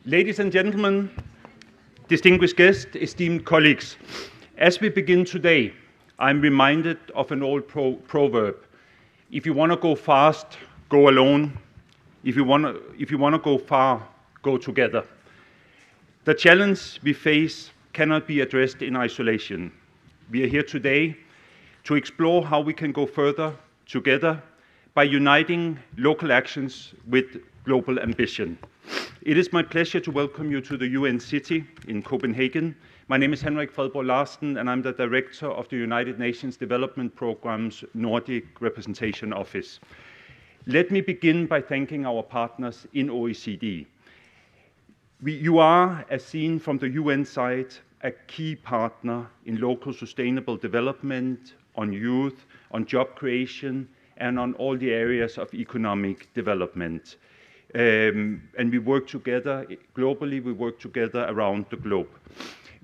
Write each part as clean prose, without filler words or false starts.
Ladies and gentlemen, distinguished guests, esteemed colleagues, as we begin today, I'm reminded of an old proverb. If you want to go fast, go alone. If you want to go far, go together. The challenge we face cannot be addressed in isolation. We are here today to explore how we can go further together by uniting local actions with global ambition. It is my pleasure to welcome you to the UN City in Copenhagen. My name is Henrik Fredborg Larsen, and I'm the Director of the United Nations Development Programme's Nordic Representation Office. Let me begin by thanking our partners in OECD. You are, as seen from the UN side, a key partner in local sustainable development, on youth, on job creation, and on all the areas of economic development. And we work together globally, we work together around the globe.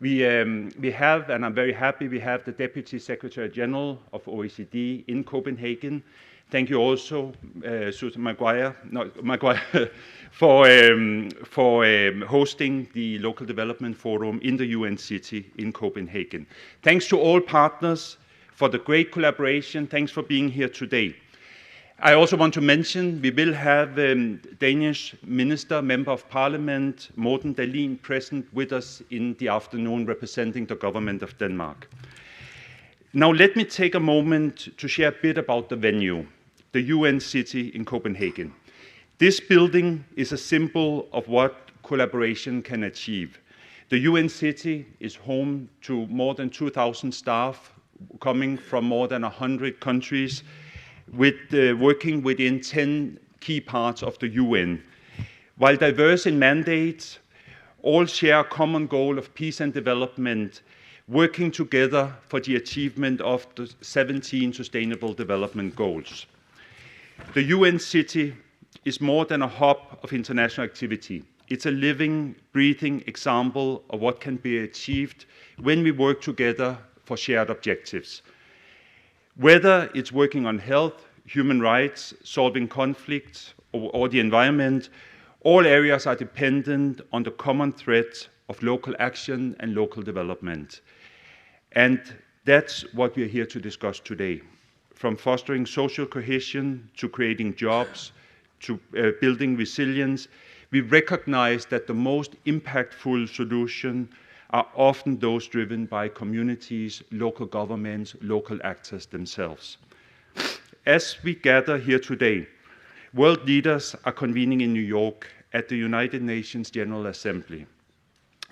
We have, and I'm very happy, we have the Deputy Secretary General of OECD in Copenhagen. Thank you also, Susan Maguire, for hosting the Local Development Forum in the UN City in Copenhagen. Thanks to all partners for the great collaboration. Thanks for being here today. I also want to mention we will have Danish Member of Parliament, Morten Dahlin, present with us in the afternoon representing the government of Denmark. Now let me take a moment to share a bit about the venue, the UN City in Copenhagen. This building is a symbol of what collaboration can achieve. The UN City is home to more than 2,000 staff coming from more than 100 countries, working within 10 key parts of the UN. While diverse in mandates, all share a common goal of peace and development, working together for the achievement of the 17 Sustainable Development Goals. The UN City is more than a hub of international activity. It's a living, breathing example of what can be achieved when we work together for shared objectives. Whether it's working on health, human rights, solving conflicts, or the environment, all areas are dependent on the common thread of local action and local development. And that's what we're here to discuss today. From fostering social cohesion to creating jobs, to building resilience, we recognize that the most impactful solutions are often those driven by communities, local governments, local actors themselves. As we gather here today, world leaders are convening in New York at the United Nations General Assembly.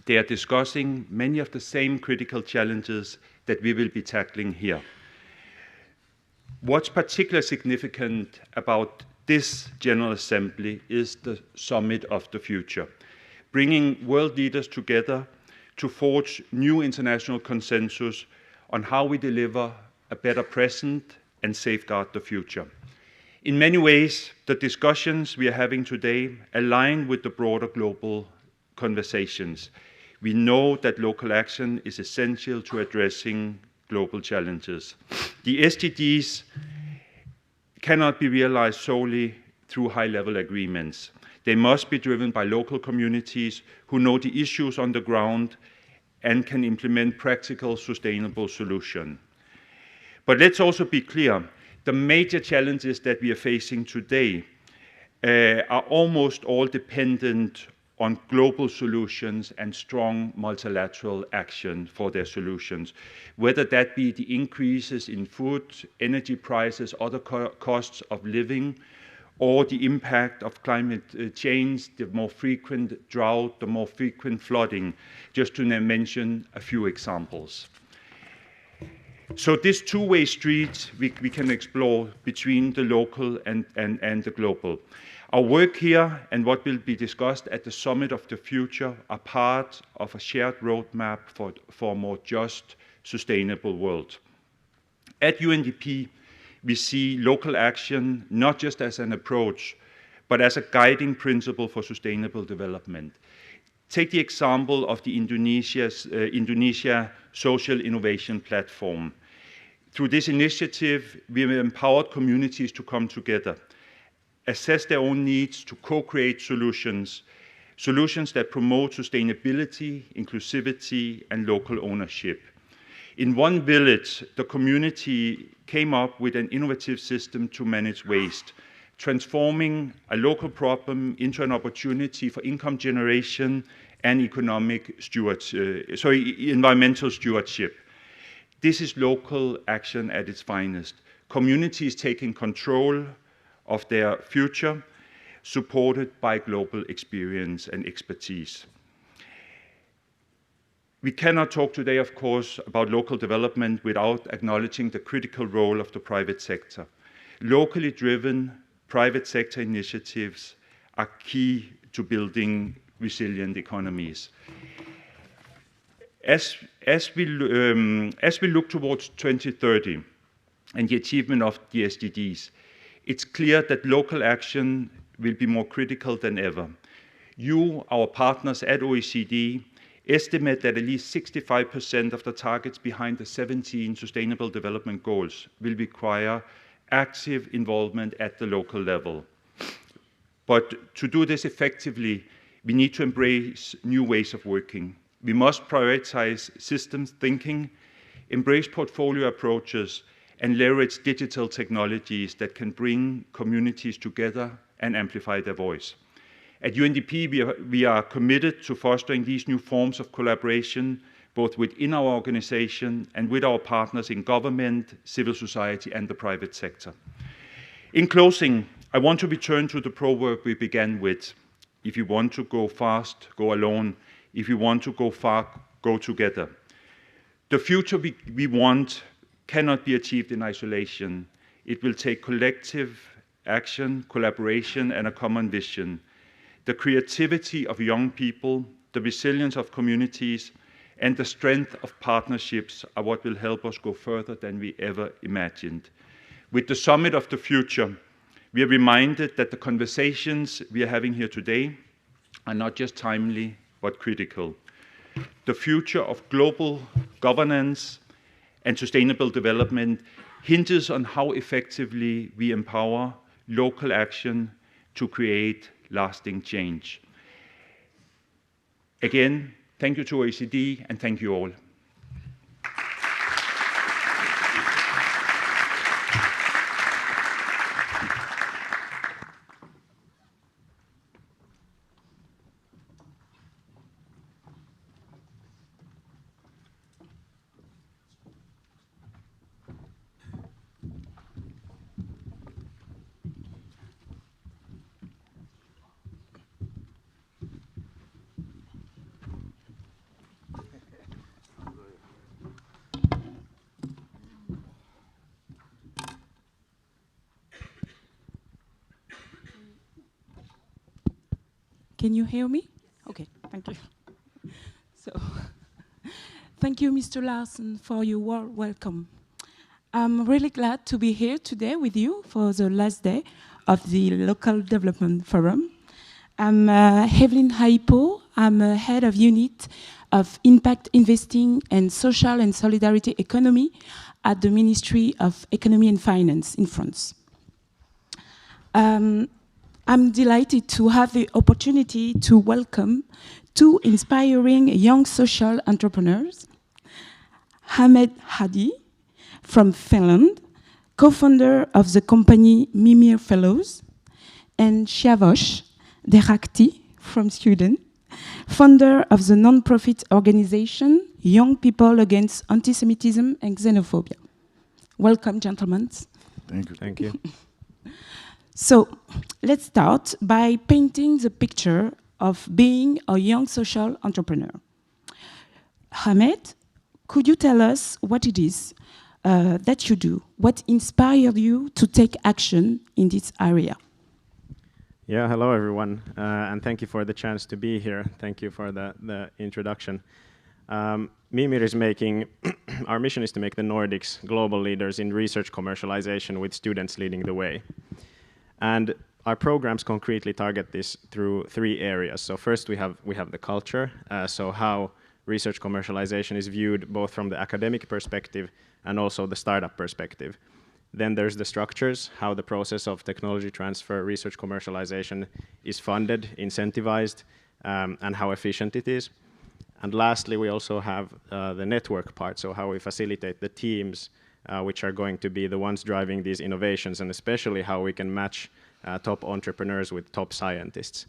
They are discussing many of the same critical challenges that we will be tackling here. What's particularly significant about this General Assembly is the Summit of the Future, bringing world leaders together to forge new international consensus on how we deliver a better present and safeguard the future. In many ways, the discussions we are having today align with the broader global conversations. We know that local action is essential to addressing global challenges. The SDGs cannot be realized solely through high-level agreements. They must be driven by local communities who know the issues on the ground and can implement practical, sustainable solutions. But let's also be clear, the major challenges that we are facing today are almost all dependent on global solutions and strong multilateral action for their solutions, whether that be the increases in food, energy prices, other costs of living, or the impact of climate change, the more frequent drought, the more frequent flooding, just to mention a few examples. So this two-way street we can explore between the local and the global. Our work here and what will be discussed at the Summit of the Future are part of a shared roadmap for a more just, sustainable world. At UNDP, we see local action not just as an approach, but as a guiding principle for sustainable development. Take the example of the Indonesia Social Innovation Platform. Through this initiative, we have empowered communities to come together, assess their own needs to co-create solutions, solutions that promote sustainability, inclusivity, and local ownership. In one village, the community came up with an innovative system to manage waste, transforming a local problem into an opportunity for income generation and environmental stewardship. This is local action at its finest. Communities taking control of their future, supported by global experience and expertise. We cannot talk today, of course, about local development without acknowledging the critical role of the private sector. Locally driven private sector initiatives are key to building resilient economies. As we look towards 2030 and the achievement of the SDGs, it's clear that local action will be more critical than ever. You, our partners at OECD, estimate that at least 65% of the targets behind the 17 Sustainable Development Goals will require active involvement at the local level. But to do this effectively, we need to embrace new ways of working. We must prioritize systems thinking, embrace portfolio approaches, and leverage digital technologies that can bring communities together and amplify their voice. At UNDP, we are committed to fostering these new forms of collaboration, both within our organization and with our partners in government, civil society, and the private sector. In closing, I want to return to the proverb we began with. If you want to go fast, go alone. If you want to go far, go together. The future we want cannot be achieved in isolation. It will take collective action, collaboration, and a common vision. The creativity of young people, the resilience of communities, and the strength of partnerships are what will help us go further than we ever imagined. With the Summit of the Future, we are reminded that the conversations we are having here today are not just timely, but critical. The future of global governance and sustainable development hinges on how effectively we empower local action to create lasting change. Again, thank you to OECD, and thank you all. Can you hear me? Okay, thank you. So, thank you, Mr. Larsen, for your warm welcome. I'm really glad to be here today with you for the last day of the Local Development Forum. I'm Evelyn Haipo. I'm head of unit of Impact Investing and Social and Solidarity Economy at the Ministry of Economy and Finance in France. I'm delighted to have the opportunity to welcome two inspiring young social entrepreneurs, Ahmed Hadi from Finland, co-founder of the company Mimir Fellows, and Siavosh Derakti from Sweden, founder of the non-profit organization Young People Against Antisemitism and Xenophobia. Welcome, gentlemen. Thank you. Thank you. So let's start by painting the picture of being a young social entrepreneur. Ahmed, could you tell us what it is that you do? What inspired you to take action in this area? Yeah, hello everyone, and thank you for the chance to be here. Thank you for the introduction. Mimir is making, our mission is to make the Nordics global leaders in research commercialization with students leading the way. And our programs concretely target this through three areas. So first we have the culture, so how research commercialization is viewed both from the academic perspective and also the startup perspective. Then there's the structures, how the process of technology transfer, research commercialization is funded, incentivized, and how efficient it is. And lastly, we also have the network part, so how we facilitate the teams which are going to be the ones driving these innovations, and especially how we can match top entrepreneurs with top scientists.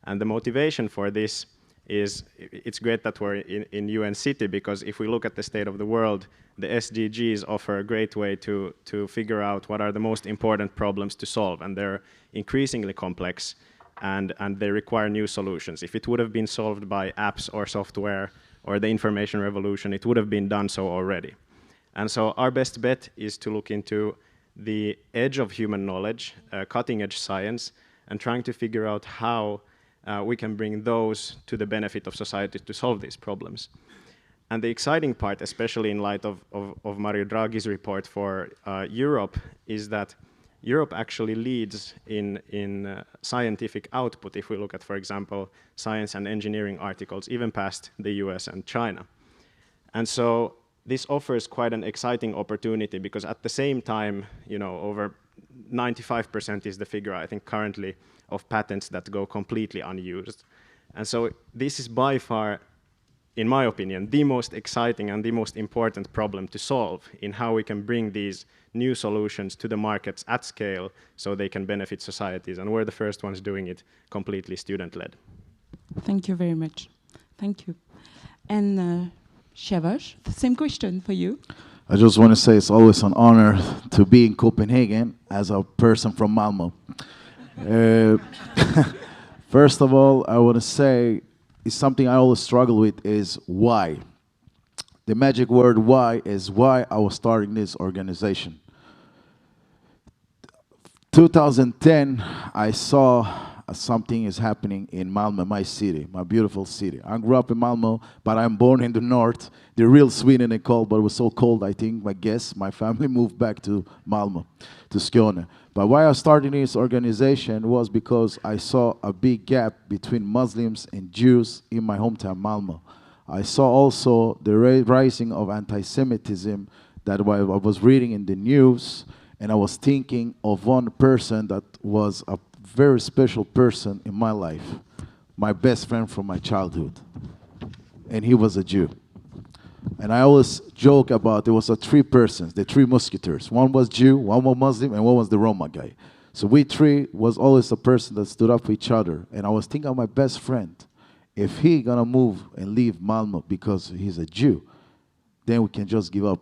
And the motivation for this is, it's great that we're in UN-City, because if we look at the state of the world, the SDGs offer a great way to figure out what are the most important problems to solve, and they're increasingly complex, and they require new solutions. If it would have been solved by apps or software or the information revolution, it would have been done so already. And so our best bet is to look into the edge of human knowledge, cutting-edge science, and trying to figure out how we can bring those to the benefit of society to solve these problems. And the exciting part, especially in light of Mario Draghi's report for Europe, is that Europe actually leads in scientific output if we look at, for example, science and engineering articles, even past the US and China. And so this offers quite an exciting opportunity, because at the same time, you know, over 95% is the figure, I think, currently of patents that go completely unused. And so this is by far, in my opinion, the most exciting and the most important problem to solve in how we can bring these new solutions to the markets at scale so they can benefit societies. And we're the first ones doing it completely student-led. Thank you very much. Thank you. And Shavash, the same question for you. I just want to say it's always an honor to be in Copenhagen as a person from Malmö. First of all, I want to say it's something I always struggle with is why. The magic word why is why I was starting this organization. 2010, I saw something is happening in Malmö, my city, my beautiful city. I grew up in Malmö, but I'm born in the north. The real Sweden and cold, but it was so cold, I think, I guess, my family moved back to Malmö, to Skåne. But why I started this organization was because I saw a big gap between Muslims and Jews in my hometown, Malmö. I saw also the rising of anti-Semitism that I was reading in the news, and I was thinking of one person that was a very special person in my life, my best friend from my childhood, and he was a Jew. And I always joke about there was three persons, the three musketeers. One was Jew, one was Muslim, and one was the Roma guy. So we three was always a person that stood up for each other. And I was thinking of my best friend. If he gonna move and leave Malmö because he's a Jew, then we can just give up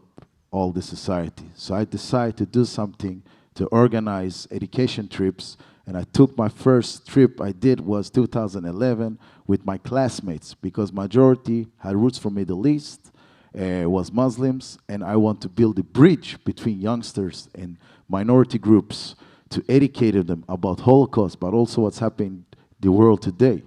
all the society. So I decided to do something to organize education trips. And I took my first trip I did was 2011 with my classmates, because majority had roots from Middle East, was Muslims, and I want to build a bridge between youngsters and minority groups to educate them about Holocaust, but also what's happening in the world today.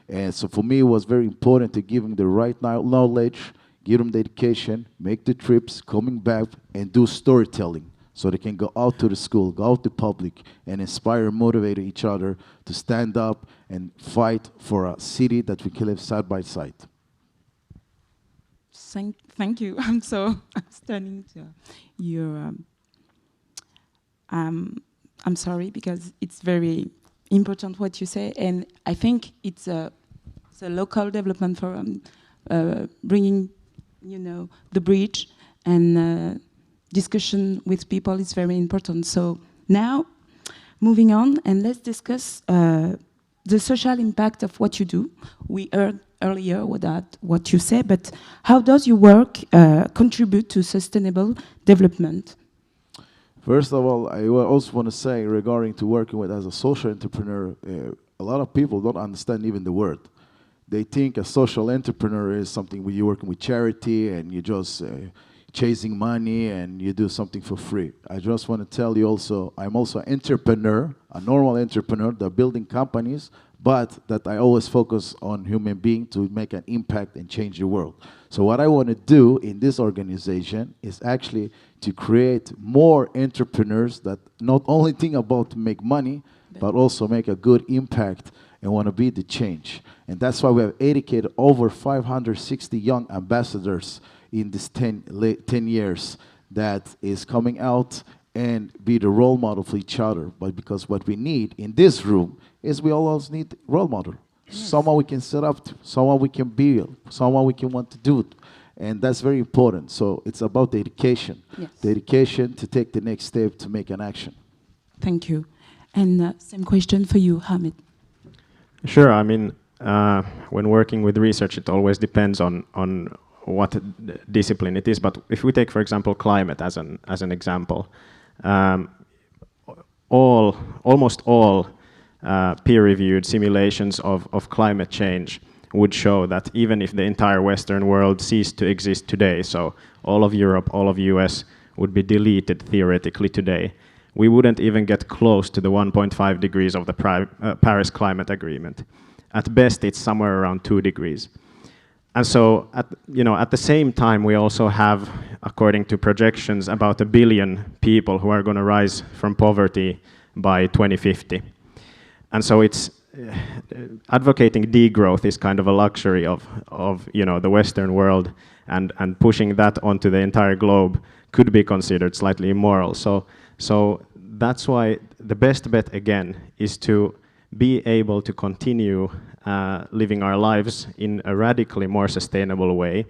And so for me, it was very important to give them the right knowledge, give them the education, make the trips, coming back, and do storytelling, so they can go out to the school, go out to public, and inspire and motivate each other to stand up and fight for a city that we can live side by side. Thank you. I'm stunning to your. I'm sorry, because it's very important what you say, and I think it's a local development forum, bringing, you know, the bridge and discussion with people is very important. So now, moving on, and let's discuss the social impact of what you do. We heard earlier what you said, but how does your work contribute to sustainable development? First of all, I also want to say regarding to working with as a social entrepreneur, a lot of people don't understand even the word. They think a social entrepreneur is something where you're working with charity and you just chasing money and you do something for free. I just want to tell you also, I'm also an entrepreneur, a normal entrepreneur that building companies, but that I always focus on human being to make an impact and change the world. So what I want to do in this organization is actually to create more entrepreneurs that not only think about to make money, but also make a good impact and want to be the change. And that's why we have educated over 560 young ambassadors in this 10 years that is coming out and be the role model for each other. But because what we need in this room is we always need role model. someone we can set up to, someone we can build, someone we can want to do it. And that's very important. So it's about dedication. Yes. Dedication to take the next step to make an action. Thank you. And same question for you, Hamid. Sure. I mean, when working with research, it always depends on what discipline it is. But if we take, for example, climate as an example, almost all peer-reviewed simulations of climate change would show that even if the entire Western world ceased to exist today, so all of Europe, all of US would be deleted theoretically today, we wouldn't even get close to the 1.5 degrees of the Paris Climate Agreement. At best, it's somewhere around 2 degrees. And so, at the same time, we also have, according to projections, about 1 billion people who are going to rise from poverty by 2050. And so it's advocating degrowth is kind of a luxury of the Western world, and pushing that onto the entire globe could be considered slightly immoral. So that's why the best bet, again, is to be able to continue living our lives in a radically more sustainable way,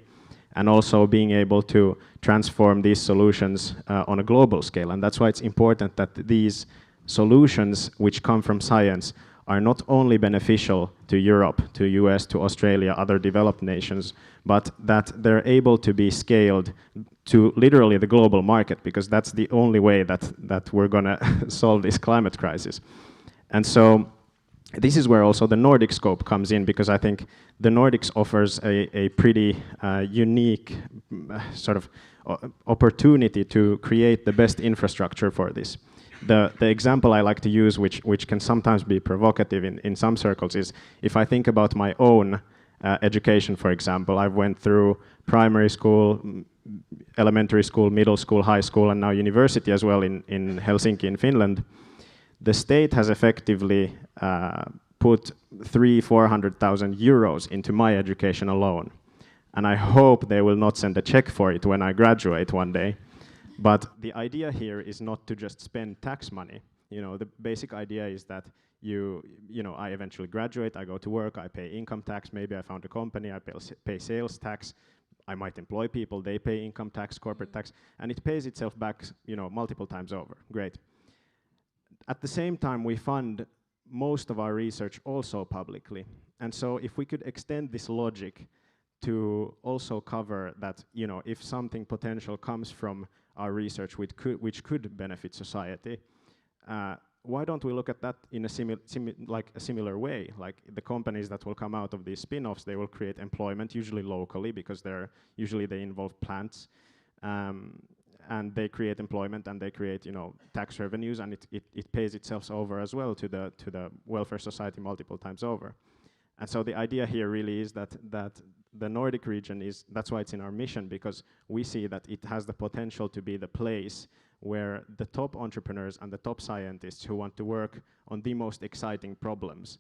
and also being able to transform these solutions on a global scale. And that's why it's important that these solutions which come from science are not only beneficial to Europe, to US, to Australia, other developed nations, but that they're able to be scaled to literally the global market, because that's the only way that we're going to solve this climate crisis. And so this is where also the Nordic scope comes in, because I think the Nordics offers a pretty unique sort of opportunity to create the best infrastructure for this. The example I like to use, which can sometimes be provocative in some circles, is if I think about my own education, for example. I went through primary school, elementary school, middle school, high school, and now university as well in Helsinki, in Finland. The state has effectively put 300,000-400,000 euros into my education alone. And I hope they will not send a check for it when I graduate one day. But the idea here is not to just spend tax money. The basic idea is that I eventually graduate, I go to work, I pay income tax, maybe I found a company, I pay sales tax, I might employ people, they pay income tax, corporate tax, and it pays itself back, multiple times over. Great. At the same time, we fund most of our research also publicly. And so if we could extend this logic to also cover that, if something potential comes from our research which could benefit society, why don't we look at that in a similar way? Like the companies that will come out of these spin-offs, they will create employment, usually locally, because they involve plants, and they create employment and they create tax revenues, and it pays itself over as well to the welfare society multiple times over. And so the idea here really is that the Nordic region that's why it's in our mission, because we see that it has the potential to be the place where the top entrepreneurs and the top scientists who want to work on the most exciting problems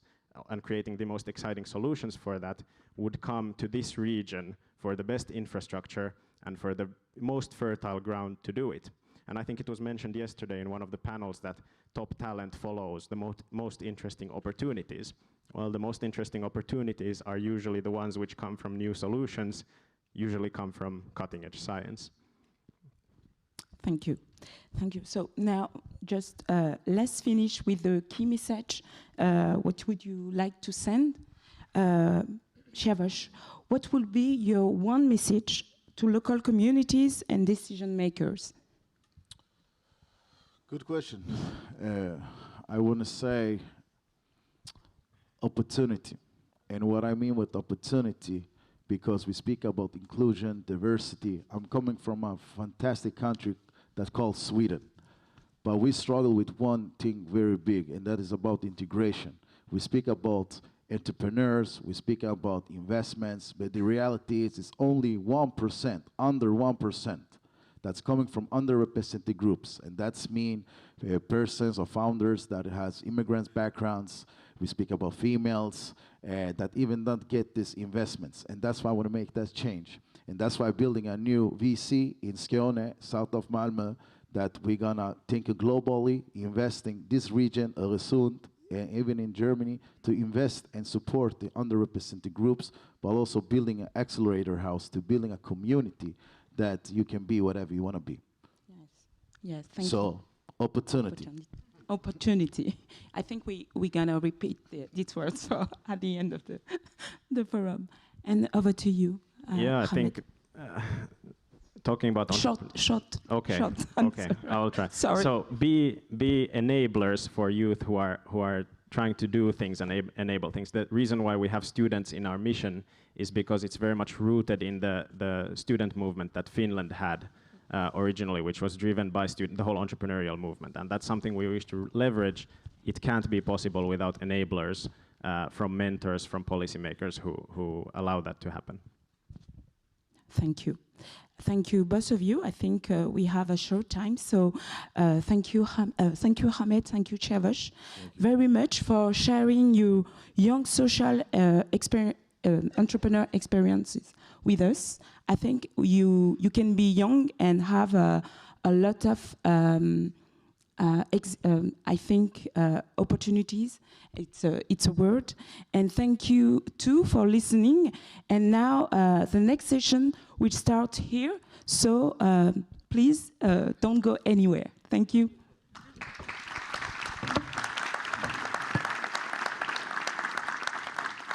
and creating the most exciting solutions for that would come to this region for the best infrastructure and for the most fertile ground to do it. And I think it was mentioned yesterday in one of the panels that top talent follows the most interesting opportunities. Well, the most interesting opportunities are usually the ones which come from new solutions, usually come from cutting-edge science. Thank you. Thank you. So now, just let's finish with the key message. What would you like to send? Siavash, what will be your one message to local communities and decision makers? Good question. I want to say opportunity. And what I mean with opportunity, because we speak about inclusion, diversity. I'm coming from a fantastic country that's called Sweden. But we struggle with one thing very big, and that is about integration. We speak about entrepreneurs, we speak about investments, but the reality is it's only 1%, under 1%, that's coming from underrepresented groups. And that's mean persons or founders that has immigrants backgrounds. We speak about females that even don't get these investments. And that's why I want to make that change. And that's why building a new VC in Skåne, south of Malmö, that we're gonna think globally, investing this region, Öresund, and even in Germany, to invest and support the underrepresented groups, but also building an accelerator house to building a community that you can be whatever you want to be. Yes, yes, thank you. So, opportunity. Opportunity. I think we're gonna repeat these words at the end of the forum. And over to you. Yeah, I Hamed. think talking about Short. Okay, short okay, answer. I will try. Sorry. So be enablers for youth who are trying to do things and enable things. The reason why we have students in our mission is because it's very much rooted in the student movement that Finland had originally, which was driven by the whole entrepreneurial movement, and that's something we wish to leverage. It can't be possible without enablers from mentors, from policymakers who allow that to happen. Thank you. Thank you, both of you. I think we have a short time, so thank you, Hamed, thank you, Chavosh, very much for sharing your young social entrepreneur experiences with us. I think you can be young and have a lot of I think opportunities. It's a word, and thank you too for listening. And now the next session will start here. So please don't go anywhere. Thank you.